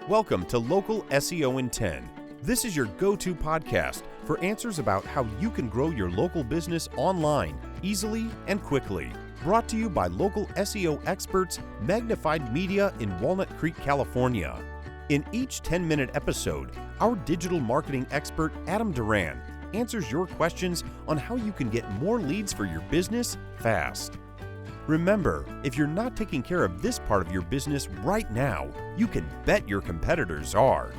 Welcome to Local SEO in 10. This is your go-to podcast for answers about how you can grow your local business online, easily and quickly. Brought to you by local SEO experts, Magnified Media in Walnut Creek, California. In each 10-minute episode, our digital marketing expert, Adam Duran, answers your questions on how you can get more leads for your business fast. Remember, if you're not taking care of this part of your business right now, you can bet your competitors are.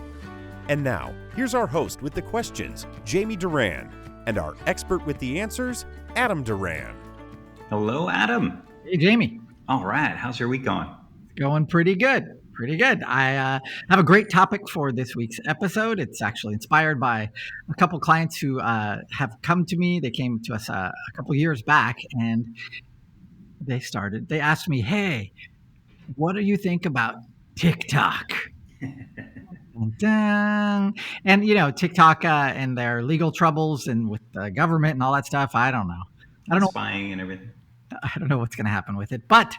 And now, here's our host with the questions, Jamie Duran, and our expert with the answers, Adam Duran. Hello, Adam. Hey, Jamie. All right. How's your week going? Going pretty good. Pretty good. I have a great topic for this week's episode. It's actually inspired by a couple clients who have come to me. They came to us a couple years back, and they asked me, hey, what do you think about TikTok? And TikTok and their legal troubles and with the government and all that stuff. I don't know. Spying and everything. I don't know what's going to happen with it, but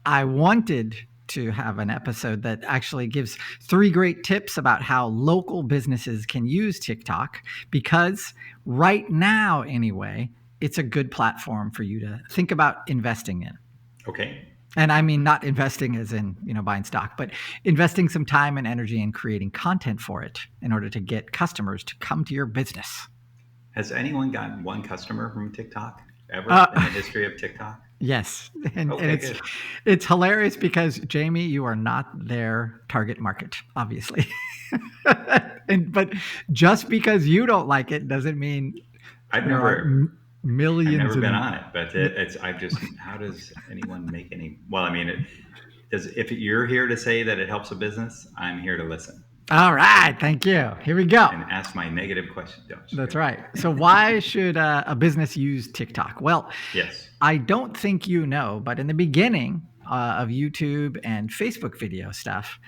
I wanted to have an episode that actually gives 3 great tips about how local businesses can use TikTok, because right now, anyway, it's a good platform for you to think about investing in. Okay. And I mean, not investing as in, buying stock, but investing some time and energy in creating content for it in order to get customers to come to your business. Has anyone gotten one customer from TikTok ever in the history of TikTok? Yes. And it's hilarious because, Jamie, you are not their target market, obviously. But just because you don't like it doesn't mean I've never millions. I've never been on it, but how does anyone make any? Well, I mean, if you're here to say that it helps a business, I'm here to listen. All right, thank you. Here we go. And ask my negative question. That's right. So why should a business use TikTok? Well, yes. I don't think you know, but in the beginning of YouTube and Facebook video stuff,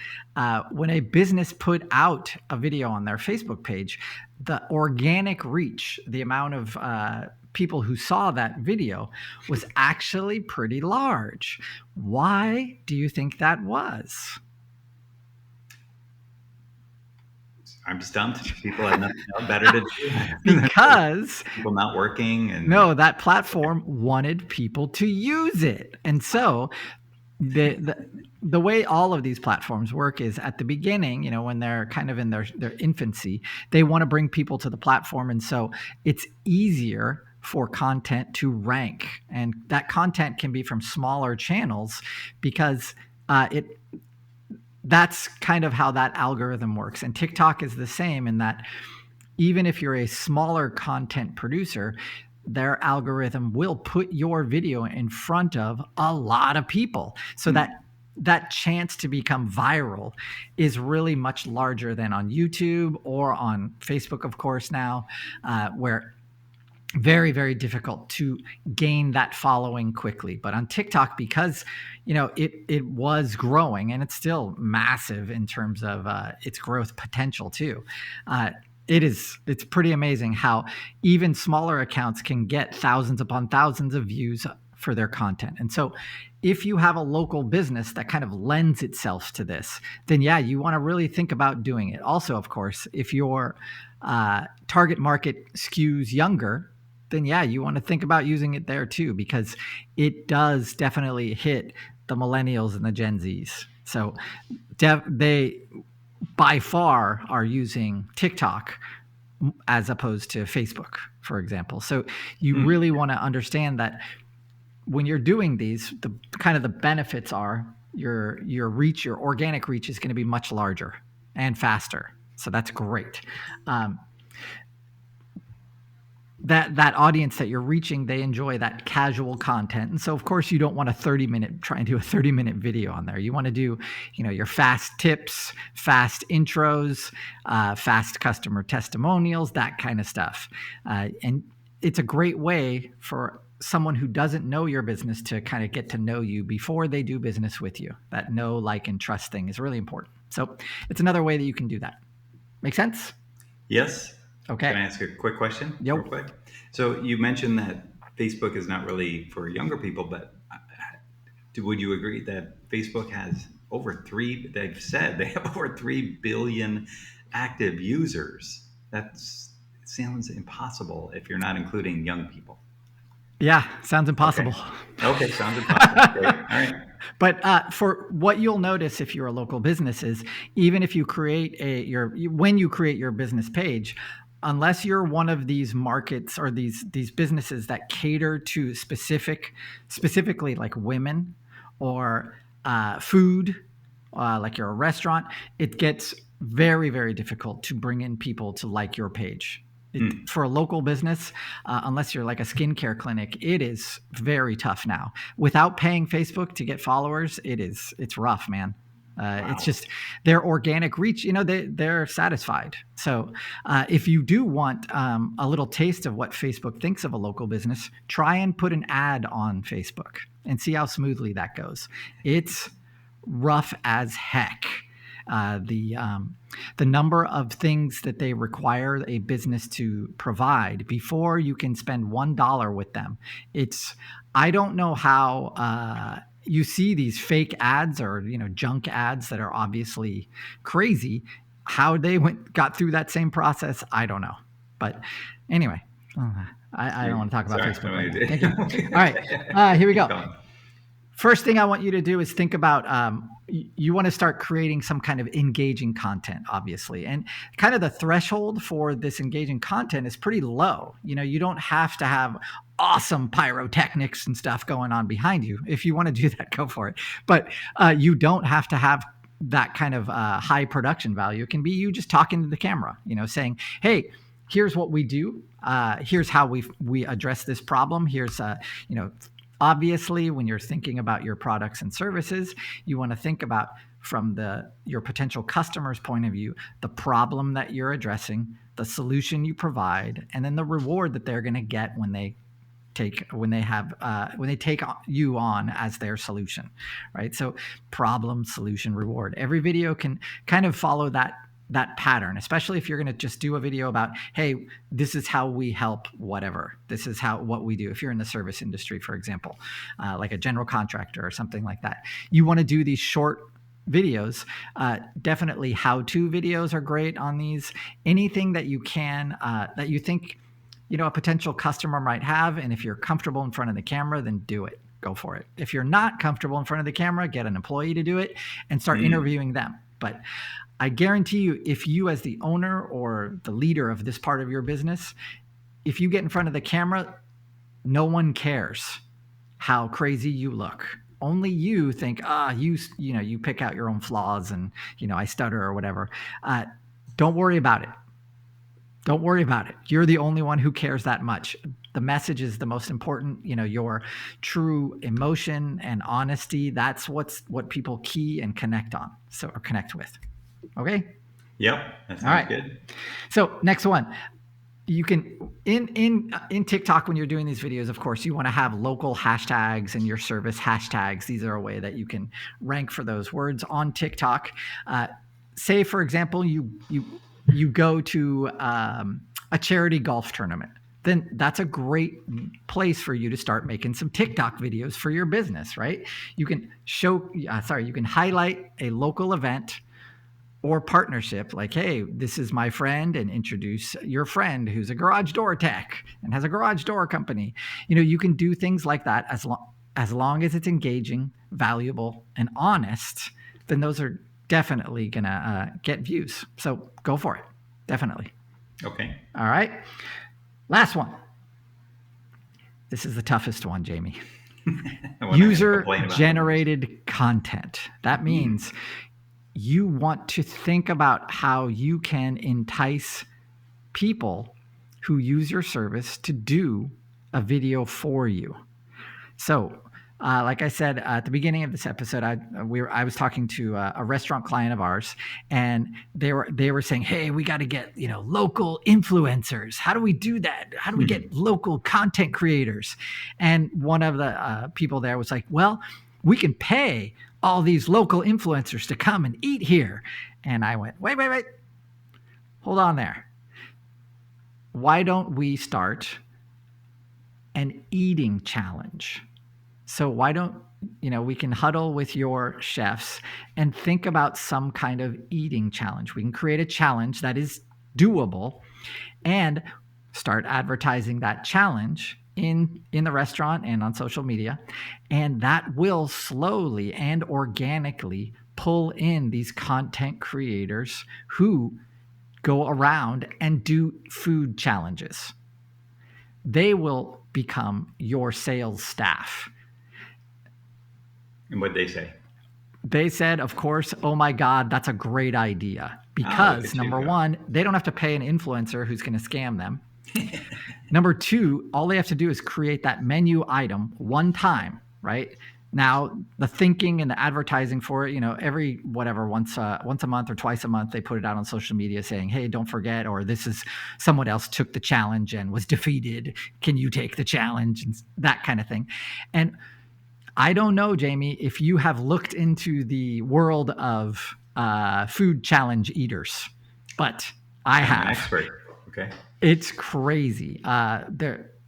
when a business put out a video on their Facebook page, the organic reach, the amount of people who saw that video was actually pretty large. Why do you think that was? I'm stumped. People have nothing better to do. Because people not working. No, that platform wanted people to use it. And so the way all of these platforms work is at the beginning, when they're kind of in their infancy, they want to bring people to the platform. And so it's easier for content to rank. And that content can be from smaller channels because that's kind of how that algorithm works. And TikTok is the same in that even if you're a smaller content producer, their algorithm will put your video in front of a lot of people. So that chance to become viral is really much larger than on YouTube or on Facebook, of course, now, where very, very difficult to gain that following quickly. But on TikTok, because it was growing, and it's still massive in terms of its growth potential too. It's pretty amazing how even smaller accounts can get thousands upon thousands of views for their content. And so if you have a local business that kind of lends itself to this, then yeah, you want to really think about doing it. Also, of course, if your target market skews younger, then yeah, you want to think about using it there too, because it does definitely hit the millennials and the Gen Zs. So they by far are using TikTok as opposed to Facebook, for example. So you really want to understand that when you're doing these, the benefits are your reach, your organic reach is going to be much larger and faster. So that's great. That audience that you're reaching, they enjoy that casual content. And so, of course, you don't want try and do a 30-minute video on there. You want to do, your fast tips, fast intros, fast customer testimonials, that kind of stuff. And it's a great way for someone who doesn't know your business to kind of get to know you before they do business with you. That know, like, and trust thing is really important. So it's another way that you can do that. Make sense? Yes. Okay. Can I ask a quick question? Yep. Real quick. So you mentioned that Facebook is not really for younger people, but would you agree that Facebook has they've said they have over 3 billion active users? It sounds impossible if you're not including young people. Yeah, sounds impossible. Okay, sounds impossible. Great. All right. But for what you'll notice if you're a local business is even if you create when you create your business page, unless you're one of these markets or these businesses that cater to specifically like women or food, like you're a restaurant, it gets very, very difficult to bring in people to like your page. For a local business, unless you're like a skincare clinic, it is very tough now. Without paying Facebook to get followers, it's rough, man. Wow. It's just their organic reach, they're satisfied. So if you do want a little taste of what Facebook thinks of a local business, try and put an ad on Facebook and see how smoothly that goes. It's rough as heck. The number of things that they require a business to provide before you can spend $1 with them. I don't know how you see these fake ads or junk ads that are obviously crazy. How they got through that same process, I don't know. But anyway, I don't want to talk about Facebook right now. Thank you. All right, here we go. First thing I want you to do is think about you want to start creating some kind of engaging content, obviously. And kind of the threshold for this engaging content is pretty low. You don't have to have awesome pyrotechnics and stuff going on behind you. If you want to do that, go for it. But you don't have to have that kind of high production value. It can be you just talking to the camera, saying, hey, here's what we do. Here's how we address this problem. Here's, obviously, when you're thinking about your products and services, you want to think about from your potential customer's point of view, the problem that you're addressing, the solution you provide, and then the reward that they're going to get when they take you on as their solution, right? So problem, solution, reward. Every video can kind of follow that pattern, especially if you're going to just do a video about, hey, this is how we help whatever. This is what we do. If you're in the service industry, for example, like a general contractor or something like that, you want to do these short videos. Definitely how-to videos are great on these. Anything that you can, that you think, a potential customer might have. And if you're comfortable in front of the camera, then do it. Go for it. If you're not comfortable in front of the camera, get an employee to do it and start interviewing them. But I guarantee you, if you as the owner or the leader of this part of your business, if you get in front of the camera, no one cares how crazy you look. Only you think, you pick out your own flaws and, I stutter or whatever. Don't worry about it. Don't worry about it. You're the only one who cares that much. The message is the most important. Your true emotion and honesty. That's what people key and connect on. Or connect with. Okay. Yep. That sounds good. So next one, you can in TikTok when you're doing these videos, of course, you want to have local hashtags and your service hashtags. These are a way that you can rank for those words on TikTok. Say, for example, you go to a charity golf tournament. Then that's a great place for you to start making some TikTok videos for your business, right? You can you can highlight a local event or partnership, like, hey, this is my friend, and introduce your friend who's a garage door tech and has a garage door company. You can do things like that as long as it's engaging, valuable, and honest, then those are definitely going to get views. So go for it. Definitely. Okay. All right. Last one. This is the toughest one, Jamie. User-generated content. That means you want to think about how you can entice people who use your service to do a video for you. So, like I said at the beginning of this episode, I was talking to a restaurant client of ours, and they were saying, "Hey, we got to get local influencers. How do we do that? How do we get local content creators?" And one of the people there was like, "Well, we can pay all these local influencers to come and eat here." And I went, wait, hold on there. Why don't we start an eating challenge? So why don't we can huddle with your chefs and think about some kind of eating challenge. We can create a challenge that is doable and start advertising that challenge in the restaurant and on social media. And that will slowly and organically pull in these content creators who go around and do food challenges. They will become your sales staff. And what'd they say? They said, of course, oh my God, that's a great idea. Because number one, they don't have to pay an influencer who's going to scam them. Number two, all they have to do is create that menu item one time, right? Now, the thinking and the advertising for it, every once a month or twice a month, they put it out on social media saying, hey, don't forget, or this is someone else took the challenge and was defeated. Can you take the challenge? And that kind of thing. And I don't know, Jamie, if you have looked into the world of food challenge eaters, but I have. I'm an expert. Okay. It's crazy.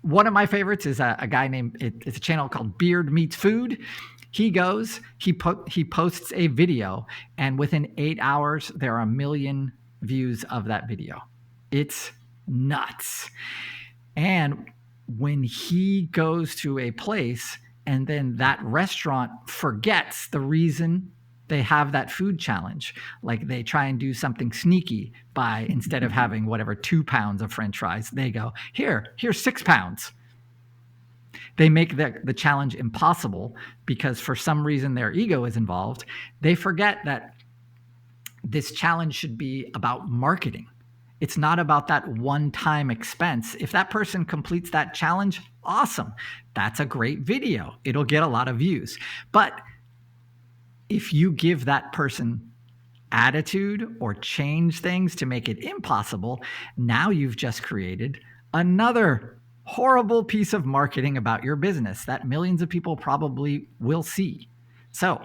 One of my favorites is a guy named, it's a channel called Beard Meets Food. He posts a video, and within 8 hours, there are 1 million views of that video. It's nuts. And when he goes to a place and then that restaurant forgets the reason they have that food challenge, like they try and do something sneaky by, instead of having 2 pounds of French fries, they go, here's 6 pounds. They make the challenge impossible because for some reason their ego is involved. They forget that this challenge should be about marketing. It's not about that one-time expense. If that person completes that challenge, awesome. That's a great video. It'll get a lot of views. But if you give that person attitude or change things to make it impossible, now you've just created another horrible piece of marketing about your business that millions of people probably will see. So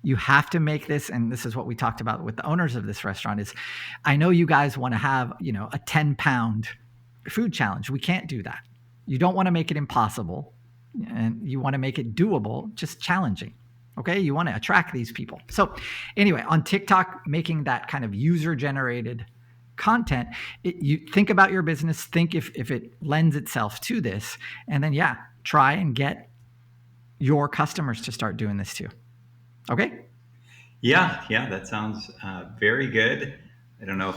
you have to make this, and this is what we talked about with the owners of this restaurant, is I know you guys want to have, a 10-pound food challenge. We can't do that. You don't want to make it impossible, and you want to make it doable, just challenging. Okay, you want to attract these people. So anyway, on TikTok, making that kind of user-generated content, you think about your business, think if it lends itself to this, and then, try and get your customers to start doing this too. Okay? Yeah, that sounds very good. I don't know.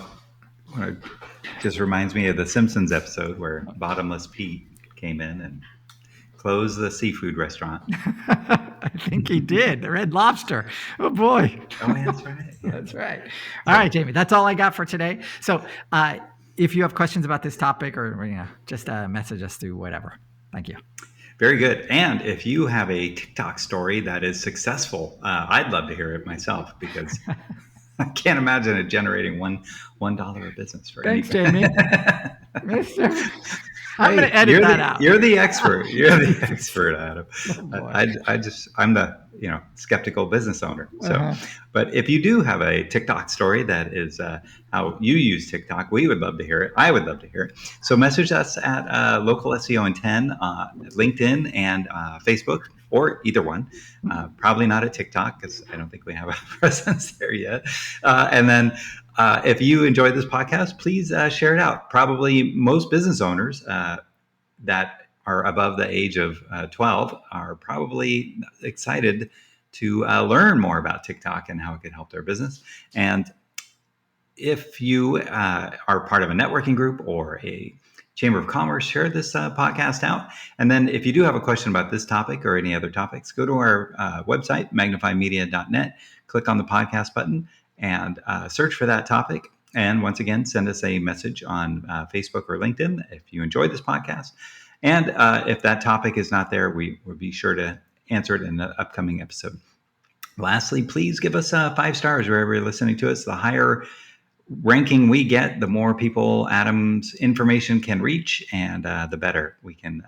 It just reminds me of the Simpsons episode where Bottomless Pete came in and closed the seafood restaurant. I think he did. The Red Lobster. Oh, boy. Oh, that's right. Yeah. That's right. All right, Jamie. That's all I got for today. So if you have questions about this topic or just message us through whatever. Thank you. Very good. And if you have a TikTok story that is successful, I'd love to hear it myself because I can't imagine it generating $1 of business for Thanks, anybody. Jamie. I'm going to edit that out. You're the expert. You're the expert, Adam. Oh, I'm the skeptical business owner. So, But if you do have a TikTok story that is how you use TikTok, we would love to hear it. I would love to hear it. So message us at Local SEO in 10, LinkedIn and Facebook, or either one. Probably not at TikTok because I don't think we have a presence there yet. And then if you enjoyed this podcast, please share it out. Probably most business owners that are above the age of 12 are probably excited to learn more about TikTok and how it could help their business. And if you are part of a networking group or a Chamber of Commerce, share this podcast out. And then if you do have a question about this topic or any other topics, go to our website, magnifiedmedia.net, click on the podcast button and search for that topic. And once again, send us a message on Facebook or LinkedIn if you enjoyed this podcast. And if that topic is not there, we will be sure to answer it in an upcoming episode. Lastly, please give us 5 stars wherever you're listening to us. The higher ranking we get, the more people Adam's information can reach, and the better we can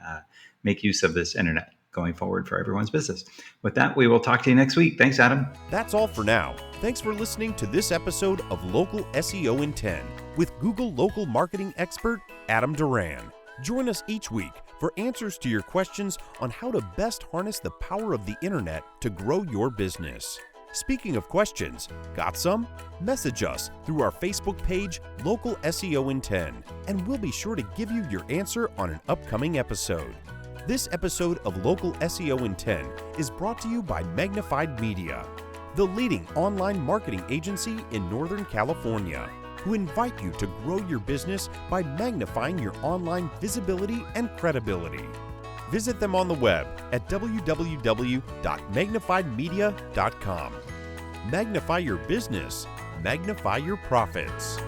make use of this internet going forward for everyone's business. With that, we will talk to you next week. Thanks, Adam. That's all for now. Thanks for listening to this episode of Local SEO in 10 with Google local marketing expert Adam Duran. Join us each week for answers to your questions on how to best harness the power of the internet to grow your business. Speaking of questions, got some? Message us through our Facebook page, Local SEO in 10, and we'll be sure to give you your answer on an upcoming episode. This episode of Local SEO in 10 is brought to you by Magnified Media, the leading online marketing agency in Northern California, who invite you to grow your business by magnifying your online visibility and credibility. Visit them on the web at www.magnifiedmedia.com. Magnify your business, magnify your profits.